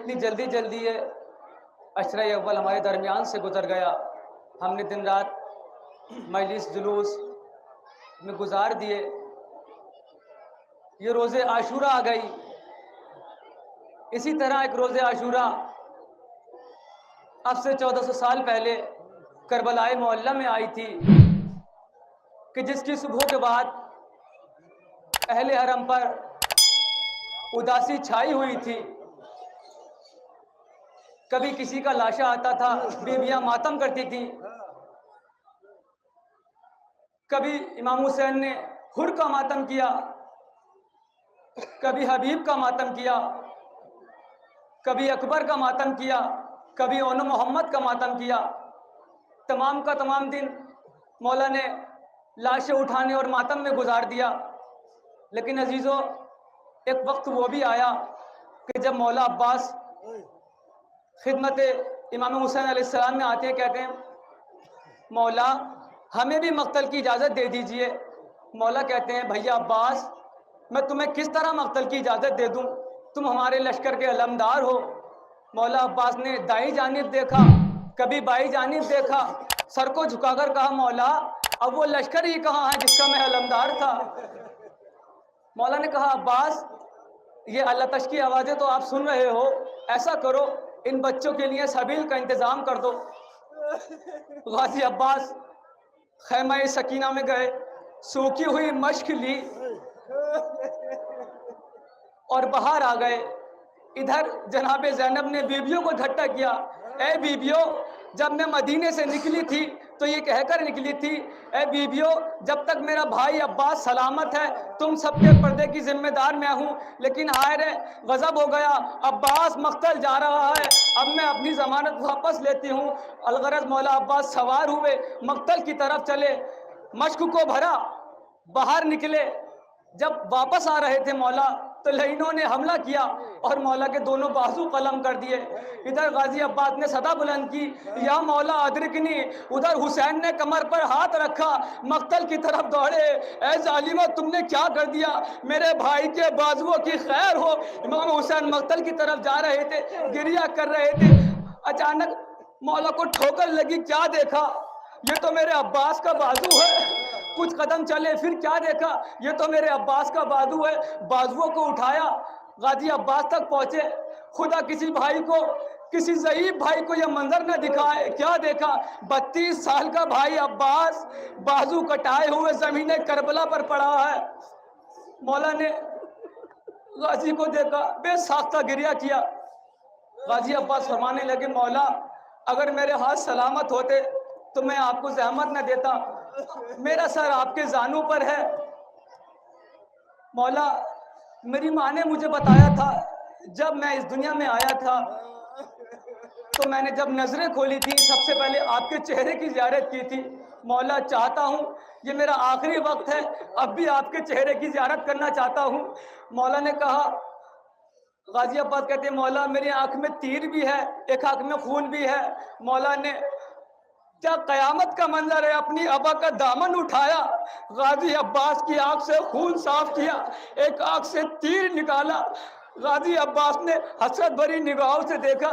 इतनी जल्दी जल्दी ये अशरा अव्वल हमारे दरमियान से गुजर गया। हमने दिन रात मजलिस जुलूस में गुजार दिए। ये रोज़े आशूरा आ गई। इसी तरह एक रोज़े आशूरा अब से 1400 साल पहले करबलाए मोहल्ला में आई थी कि जिसकी सुबह के बाद अहले हरम पर उदासी छाई हुई थी। कभी किसी का लाशा आता था, बीवियां मातम करती थी। कभी इमाम हुसैन ने हुर का मातम किया, कभी हबीब का मातम किया, कभी अकबर का मातम किया, कभी ओनो मोहम्मद का मातम किया। तमाम का तमाम दिन मौला ने लाशें उठाने और मातम में गुजार दिया। लेकिन अजीज़ों, एक वक्त वो भी आया कि जब मौला अब्बास खिदमत इमाम हुसैन अलैहिस्सलाम में आते हैं, कहते हैं मौला हमें भी मक्तल की इजाज़त दे दीजिए। मौला कहते हैं भैया अब्बास, मैं तुम्हें किस तरह मक्तल की इजाज़त दे दूं, तुम हमारे लश्कर के अलमदार हो। मौला अब्बास ने दाई जानिब देखा, कभी बाई जानिब देखा, सर को झुकाकर कहा मौला अब वो लश्कर ही कहाँ है जिसका मैं अलमदार था। मौला ने कहा अब्बास, ये अल्लाह तश की आवाज़ें तो आप सुन रहे हो, ऐसा करो इन बच्चों के लिए सबील का इंतज़ाम कर दो। गाजी अब्बास खैमा सकीना में गए, सूखी हुई मश्क ली और बाहर आ गए। इधर जनाबे ज़ैनब ने बीबियों को इकट्ठा किया, ए बीबियों, जब मैं मदीने से निकली थी तो ये कहकर निकली थी, ए बीबियों, जब तक मेरा भाई अब्बास सलामत है तुम सबके पर्दे की जिम्मेदार मैं हूँ। लेकिन हाय रे, गज़ब हो गया, अब्बास मक्तल जा रहा है, अब मैं अपनी ज़मानत वापस लेती हूँ। अलगरज मौला अब्बास सवार हुए, मक्तल की तरफ चले, मश्क को भरा, बाहर निकले। जब वापस आ रहे थे मौला तो लईनों ने हमला किया और मौला के दोनों बाजू कलम कर दिए। इधर गाजी अब्बास ने सदा बुलंद की, या मौला अदरिकनी। उधर हुसैन ने कमर पर हाथ रखा, मक्तल की तरफ दौड़े, ए जालिमा तुमने क्या कर दिया, मेरे भाई के बाजुओं की खैर हो। इमाम हुसैन मक्तल की तरफ जा रहे थे, गिरिया कर रहे थे। अचानक मौला को ठोकर लगी, क्या देखा, ये तो मेरे अब्बास का बाजू है। कुछ कदम चले, फिर क्या देखा, ये तो मेरे अब्बास का बाजू है। बाजुओं को उठाया, गाजी अब्बास तक पहुंचे। खुदा किसी भाई को, किसी ज़ईफ भाई को यह मंजर न दिखाए। क्या देखा, 32 साल का भाई अब्बास बाजू कटाए हुए ज़मीन करबला पर पड़ा है। मौला ने गाजी को देखा, बेसाख्ता गिरिया किया। गाजी अब्बास फरमाने लगे, मौला अगर मेरे हाथ सलामत होते तो मैं आपको ज़हमत न देता, मेरा सर आपके जानू पर है। मौला, मेरी माँ ने मुझे बताया था, जब मैं इस दुनिया में आया था तो मैंने जब नजरें खोली थी सबसे पहले आपके चेहरे की ज़ियारत की थी। मौला चाहता हूँ, ये मेरा आखिरी वक्त है, अब भी आपके चेहरे की ज़ियारत करना चाहता हूँ। मौला ने कहा, गाजी अब्बास कहते हैं मौला मेरी आंख में तीर भी है, एक आंख में खून भी है। मौला ने क्या कयामत का मंजर है, अपनी अबा का दामन उठाया, गाजी अब्बास की आंख से खून साफ किया, एक आंख से तीर निकाला। गाजी अब्बास ने हसरत भरी निगाहों से देखा।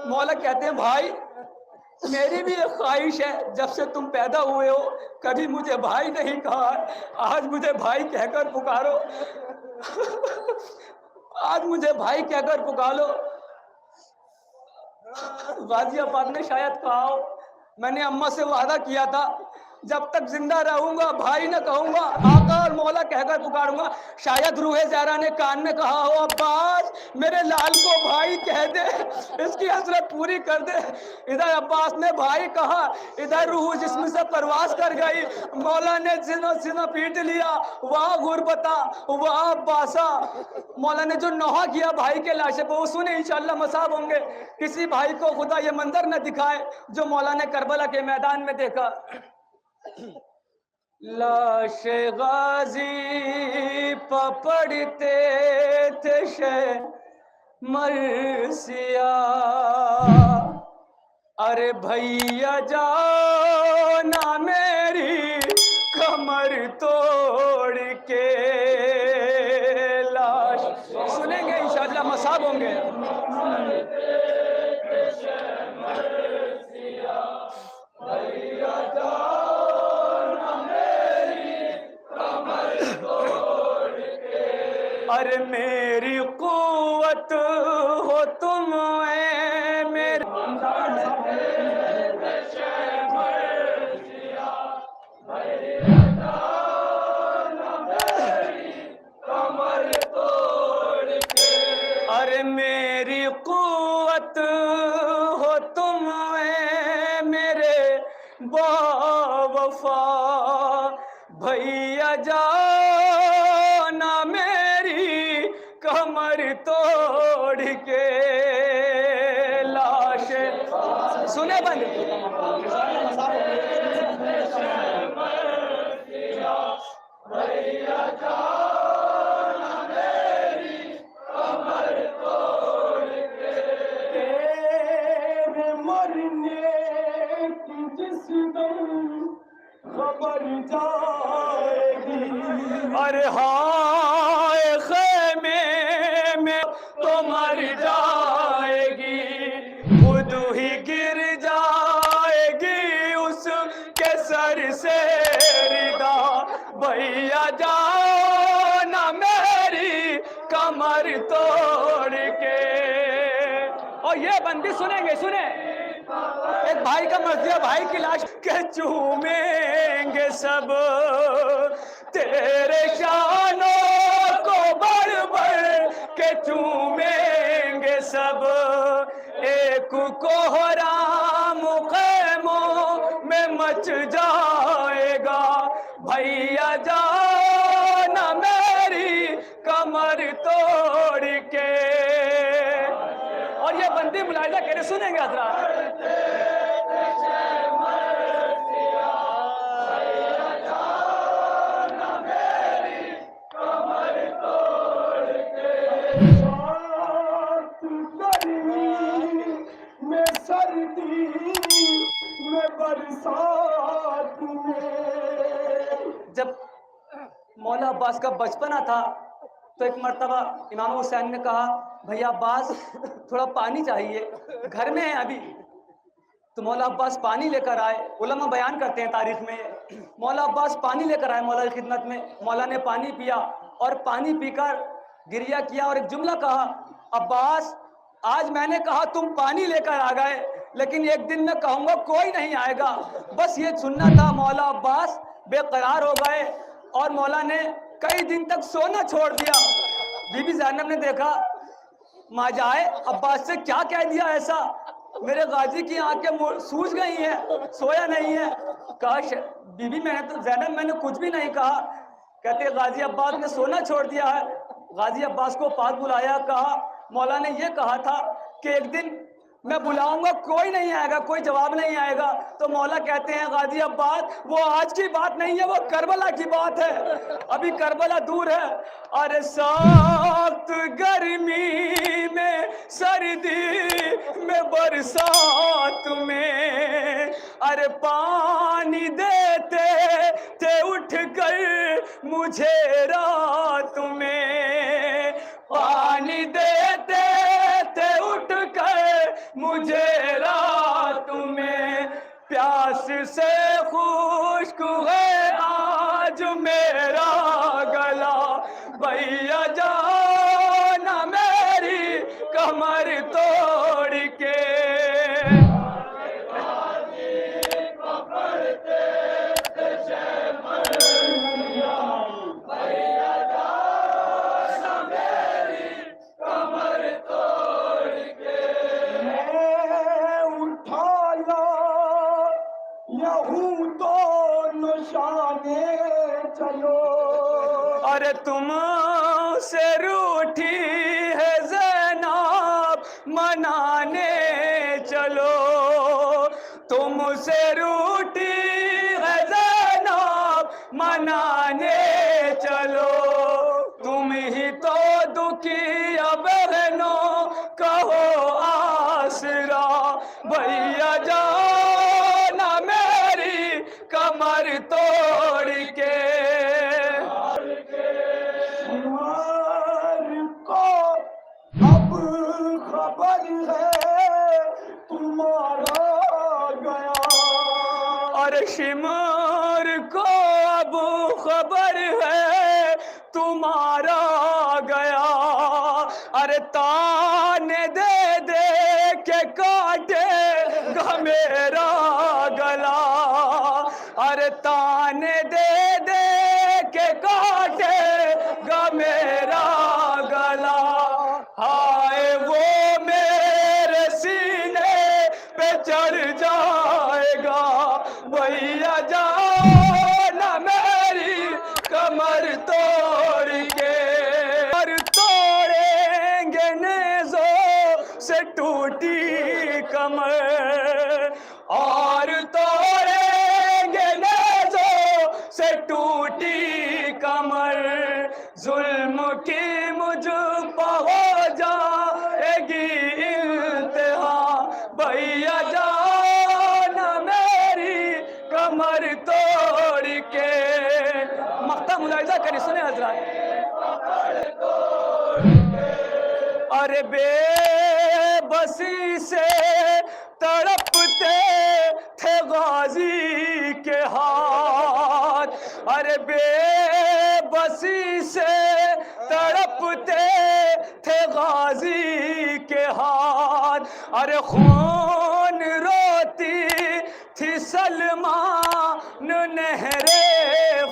मौला कहते हैं भाई, मेरी भी एक ख्वाहिश है, जब से तुम पैदा हुए हो कभी मुझे भाई नहीं कहा, आज मुझे भाई कहकर पुकारो। आज मुझे भाई कहकर पुकारो। गाजी अब्बास ने शायद कहा हो, मैंने अम्मा से वादा किया था जब तक जिंदा रहूंगा भाई न कहूंगा, आका और मौला कहकर पुकारूंगा। शायद रूहे ज़हरा ने कान में कहा हो, अब्बास मेरे लाल को भाई कह दे, इसकी हसरत पूरी कर दे। इधर अब्बास ने भाई कहा, इधर रूह जिस्म से परवास कर गई। मौला ने सीना सीना पीट लिया, वहाँ गुरबता वहाँ अब्बासा। मौला ने जो नौहा किया भाई के लाशे पर, वो सुने इंशाअल्लाह मसाब होंगे। किसी भाई को खुदा ये मंजर न दिखाए जो मौला ने करबला के मैदान में देखा। लाश गाजी पपड़ते थे शे मरसिया, अरे भैया जाओ ना मेरी कमर तोड़ के। लाश सुनेंगे इंशाअल्लाह मसाब होंगे। अरे मेरी कुव्वत हो तुम ऐ मेरे अरे मेरी कुव्वत हो तुम ऐ मेरे बावफा भैया जाना मेरी कमर तोड़ के लाश सुने बंद तेरे मरने की जिस दम खबर जाएगी अरे हाय खेमे में तो मर जाएगी खुद ही गिर जाएगी उसके सर से रिदा भैया जाना मेरी कमर तोड़ के। और ये बंदी सुनेंगे सुने एक भाई का मर्जिया भाई की लाश के चूमेंगे सब तेरे शानों को बढ़ बढ़ के चूमेंगे सब एक कोहराम खैमों में मच जाएगा भैया जाना मेरी कमर तोड़ के। और ये बंदी मुलायजा कह रहे सुनेंगे हजरात में सर्दी में बरसात में। जब मौला अब्बास का बचपना था तो एक मर्तबा इमाम हुसैन ने कहा भैया अब्बास थोड़ा पानी चाहिए घर में है अभी। तो मौला अब्बास पानी लेकर आए। उलमा बयान करते हैं तारीख में मौला अब्बास पानी लेकर आए मौला की खिदमत में। मौला ने पानी पिया और पानी पीकर गिरिया किया और एक जुमला कहा अब्बास आज मैंने कहा तुम पानी लेकर आ गए लेकिन एक दिन मैं कहूँगा कोई नहीं आएगा। बस ये सुनना था। मौला अब्बास बेकरार हो गए और मौला ने कई दिन तक सोना छोड़ दिया। बीबी ज़ैनब ने देखा माजाए अब्बास से क्या कह दिया ऐसा मेरे गाजी की आंखें सूज गई हैं सोया नहीं है। काश बीबी मैंने तो ज़ैनब मैंने कुछ भी नहीं कहा। कहते गाजी अब्बास ने सोना छोड़ दिया है। गाजी अब्बास को पास बुलाया कहा मौला ने ये कहा था कि एक दिन मैं बुलाऊंगा कोई नहीं आएगा कोई जवाब नहीं आएगा। तो मौला कहते हैं गाजी अब्बास वो आज की बात नहीं है वो करबला की बात है। अभी करबला दूर है। अरे सख्त गर्मी में सर्दी में बरसात में अरे पानी देते थे उठ कर मुझे रात में पानी देते थे उठ कर मुझे रात में प्यास से खुश्क है आज मेरा गला भैया जाना मेरी कमर तोड़ के। चलो अरे तुम से रूठी है ज़ैनब मनाने चलो तुम से रूठी है ज़ैनब मनाने चलो तुम ही तो दुखी बहनों कहो आसरा भैया जाना मेरी कमर तोड़ के। को अब खबर है शिमर को अब खबर है तुम्हारा गया, अरे ताने दे दे के काटेगा मेरा गला, अरे ताने दे दे के काटेगा मेरा गला। हाय वो मेरे सीने पे चढ़ जाएगा, भैया जाना मेरी कमर तोड़ के, और तोड़ेंगे नेज़ों से टूटी कमर, और तोड़ेंगे नेज़ों से टूटी कमर, जुल्म की मुझ पर हो जाएगी इंतहा, भैया जाना मेरी कमर तोड़ के। मक्ता मुलाहिजा करिए, सुने हजरात। अरे बेबसी से तड़पते थे गाजी के हाथ, अरे बेबसी से तड़पते थे गाजी के हाथ, अरे खून रोती थी सलमान नहरे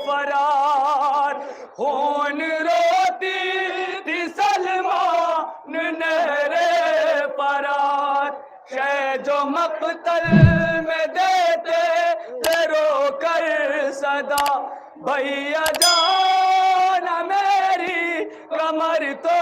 फरार, खून रोती थी सलमान नहरे फरार, जो मक्तल में देते थे रोकर सदा, भैया जाना मेरी कमर तो